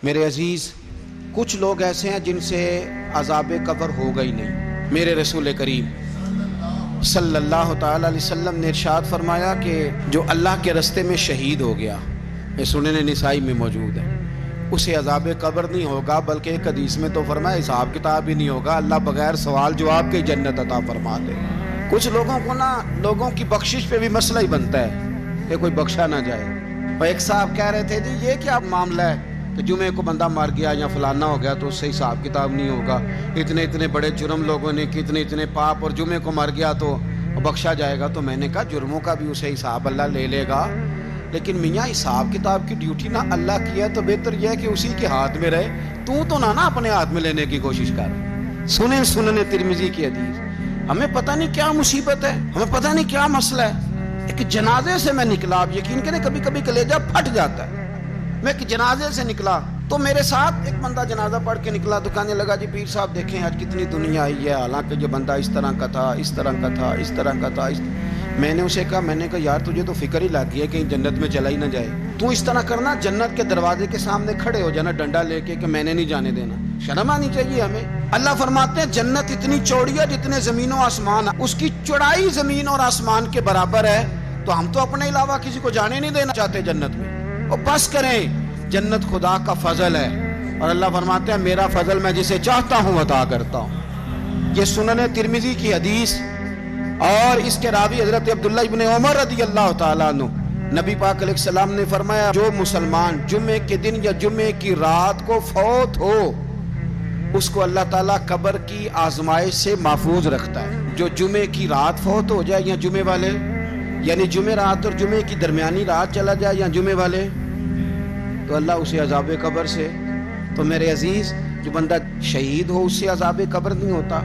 میرے عزیز، کچھ لوگ ایسے ہیں جن سے عذاب قبر ہوگا ہی نہیں۔ میرے رسول کریم صلی اللہ تعالی علیہ وسلم نے ارشاد فرمایا کہ جو اللہ کے رستے میں شہید ہو گیا، یہ سنن نسائی میں موجود ہے، اسے عذاب قبر نہیں ہوگا، بلکہ ایک حدیث میں تو فرمایا حساب کتاب ہی نہیں ہوگا، اللہ بغیر سوال جواب کے جنت عطا فرما دے۔ کچھ لوگوں کو لوگوں کی بخشش پہ بھی مسئلہ ہی بنتا ہے کہ کوئی بخشا نہ جائے۔ اور ایک صاحب کہہ رہے تھے جی یہ کیا معاملہ ہے کہ جمعے کو بندہ مر گیا یا فلانا ہو گیا تو اس سے حساب کتاب نہیں ہوگا، اتنے بڑے جرم لوگوں نے کی، اتنے پاپ، اور جمعے کو مر گیا تو بخشا جائے گا۔ تو میں نے کہا جرموں کا بھی اسے حساب اللہ لے لے گا، لیکن میاں حساب کتاب کی ڈیوٹی نہ اللہ کی ہے تو بہتر یہ ہے کہ اسی کے ہاتھ میں رہے، تو نا اپنے ہاتھ میں لینے کی کوشش کر۔ سنن ترمذی کی حدیث۔ ہمیں پتہ نہیں کیا مصیبت ہے، ہمیں پتہ نہیں کیا مسئلہ ہے۔ ایک جنازے سے میں نکلا، آپ یقین کریں کبھی کبھی کلیجہ پھٹ جاتا ہے۔ میں ایک جنازے سے نکلا تو میرے ساتھ ایک بندہ جنازہ پڑھ کے نکلا تو کہنے لگا جی پیر صاحب دیکھیں آج کتنی دنیا آئی ہے، حالانکہ جو بندہ اس طرح کا تھا، اس طرح کا تھا، اس طرح کا تھا۔ میں نے اسے کہا یار تجھے تو فکر ہی لگ گئی ہے کہیں جنت میں چلا ہی نہ جائے، تو اس طرح کرنا جنت کے دروازے کے سامنے کھڑے ہو جانا ڈنڈا لے کے کہ میں نے نہیں جانے دینا۔ شرم آنی چاہیے ہمیں۔ اللہ فرماتے ہیں جنت اتنی چوڑی ہے جتنے زمین و آسمان، اس کی چوڑائی زمین اور آسمان کے برابر ہے، تو ہم تو اپنے علاوہ کسی کو جانے نہیں دینا چاہتے جنت میں۔ اور بس کریں، جنت خدا کا فضل ہے، اور اللہ فرماتے ہیں میرا فضل میں جسے چاہتا ہوں عطا کرتا ہوں۔ یہ سنن ترمذی کی حدیث، اور اس کے راوی حضرت عبداللہ ابن عمر رضی اللہ تعالیٰ عنہ، نبی پاک علیہ السلام نے فرمایا جو مسلمان جمعے کے دن یا جمعے کی رات کو فوت ہو، اس کو اللہ تعالیٰ قبر کی آزمائش سے محفوظ رکھتا ہے۔ جو جمعے کی رات فوت ہو جائے یا جمعے والے، یعنی جمعے رات اور جمعے کی درمیانی رات چلا جائے یا جمعے والے، تو اللہ اسے عذاب قبر سے۔ تو میرے عزیز، جو بندہ شہید ہو اس سے عذاب قبر نہیں ہوتا،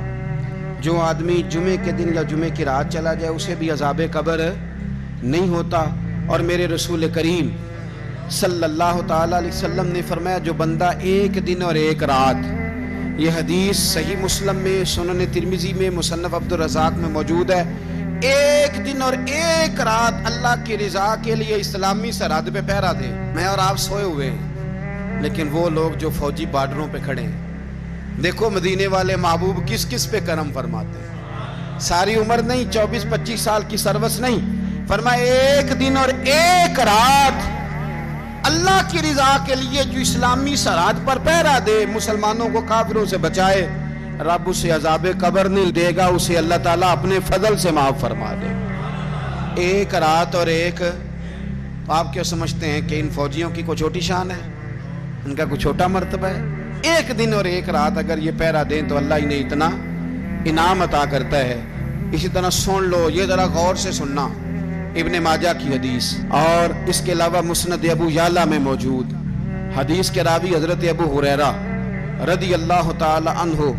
جو آدمی جمعے کے دن یا جمعے کی رات چلا جائے اسے بھی عذاب قبر نہیں ہوتا۔ اور میرے رسول کریم صلی اللہ تعالی علیہ وسلم نے فرمایا جو بندہ ایک دن اور ایک رات، یہ حدیث صحیح مسلم میں، سنن ترمذی میں، مصنف عبدالرزاق میں موجود ہے، ایک دن اور ایک رات اللہ کی رضا کے لیے اسلامی سرحد پہ پہرا دے۔ میں اور آپ سوئے ہوئے ہیں، لیکن وہ لوگ جو فوجی بارڈروں پہ کھڑے ہیں، دیکھو مدینے والے محبوب کس کس پہ کرم فرماتے ہیں۔ ساری عمر نہیں، 24-25 سال کی سروس نہیں، فرمایا ایک دن اور ایک رات اللہ کی رضا کے لیے جو اسلامی سرحد پر پہرا دے، مسلمانوں کو کافروں سے بچائے، رب اسے عذاب قبر نہیں دے گا، اسے اللہ تعالیٰ اپنے فضل سے معاف فرما دے۔ ایک رات اور ایک، آپ کیا سمجھتے ہیں کہ ان فوجیوں کی کوئی چھوٹی شان ہے؟ ان کا کوئی چھوٹا مرتبہ ہے؟ ایک دن اور ایک رات اگر یہ پہرا دیں تو اللہ انہیں اتنا انعام عطا کرتا ہے۔ اسی طرح سن لو، یہ ذرا غور سے سننا، ابن ماجہ کی حدیث، اور اس کے علاوہ مسند ابو یعلا میں موجود حدیث کے راوی حضرت ابو ہریرہ رضی اللہ تعالی عنہ،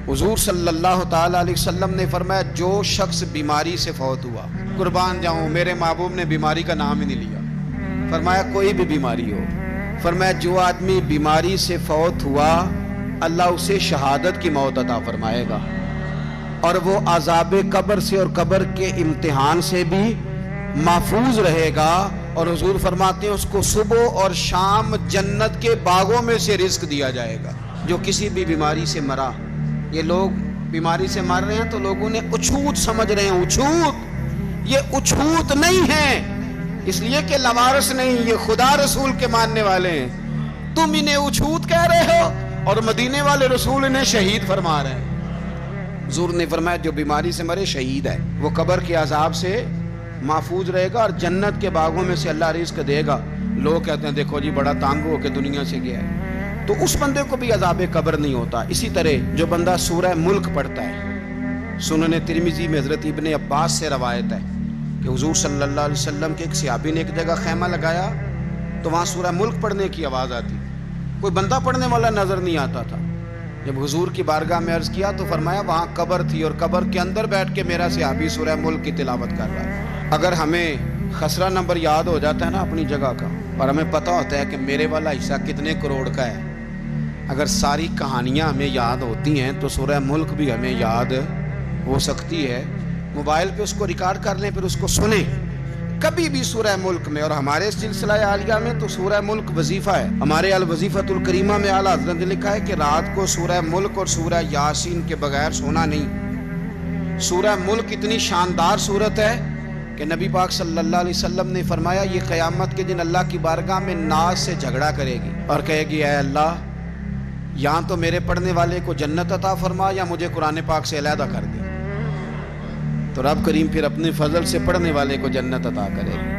حضور صلی اللہ تعالی علیہ وسلم نے فرمایا جو شخص بیماری سے فوت ہوا، قربان جاؤں میرے محبوب نے بیماری کا نام ہی نہیں لیا، فرمایا کوئی بھی بیماری ہو، فرمایا جو آدمی بیماری سے فوت ہوا اللہ اسے شہادت کی موت عطا فرمائے گا، اور وہ عذاب قبر سے اور قبر کے امتحان سے بھی محفوظ رہے گا، اور حضور فرماتے ہیں اس کو صبح اور شام جنت کے باغوں میں سے رزق دیا جائے گا۔ جو کسی بھی بیماری سے مرا، یہ لوگ بیماری سے مر رہے ہیں تو لوگوں نے اچھوت سمجھ رہے ہیں، اچھوت، یہ اچھوت نہیں ہے، اس لیے کہ لوارث نہیں، یہ خدا رسول کے ماننے والے ہیں، تم انہیں اچھوت کہہ رہے ہو، اور مدینے والے رسول انہیں شہید فرما رہے ہیں۔ حضور نے فرمایا جو بیماری سے مرے شہید ہے، وہ قبر کے عذاب سے محفوظ رہے گا اور جنت کے باغوں میں سے اللہ رزق دے گا۔ لوگ کہتے ہیں دیکھو جی بڑا تانگ ہو کے دنیا سے گیا ہے، تو اس بندے کو بھی عذاب قبر نہیں ہوتا۔ اسی طرح جو بندہ سورہ ملک پڑھتا ہے، سنن ترمذی میں حضرت ابن عباس سے روایت ہے کہ حضور صلی اللہ علیہ وسلم کے ایک صحابی نے ایک جگہ خیمہ لگایا تو وہاں سورہ ملک پڑھنے کی آواز آتی، کوئی بندہ پڑھنے والا نظر نہیں آتا تھا۔ جب حضور کی بارگاہ میں عرض کیا تو فرمایا وہاں قبر تھی، اور قبر کے اندر بیٹھ کے میرا صحابی سورہ ملک کی تلاوت کر رہا ہے۔ اگر ہمیں خسرہ نمبر یاد ہو جاتا ہے نا اپنی جگہ کا، اور ہمیں پتہ ہوتا ہے کہ میرے والا حصہ کتنے کروڑ کا ہے، اگر ساری کہانیاں ہمیں یاد ہوتی ہیں تو سورہ ملک بھی ہمیں یاد ہو سکتی ہے۔ موبائل پہ اس کو ریکارڈ کر لیں، پھر اس کو سنیں، کبھی بھی سورہ ملک میں، اور ہمارے سلسلہ عالیہ میں تو سورہ ملک وظیفہ ہے، ہمارے الوظیفۃ الکریمہ میں اعلیٰ حضرت نے لکھا ہے کہ رات کو سورہ ملک اور سورہ یاسین کے بغیر سونا نہیں۔ سورہ ملک اتنی شاندار سورت ہے کہ نبی پاک صلی اللہ علیہ وسلم نے فرمایا یہ قیامت کے دن اللہ کی بارگاہ میں ناز سے جھگڑا کرے گی اور کہے گی اے اللہ، یہاں تو میرے پڑھنے والے کو جنت عطا فرما یا مجھے قرآن پاک سے علیحدہ کر دے۔ تو رب کریم پھر اپنے فضل سے پڑھنے والے کو جنت عطا کرے گی۔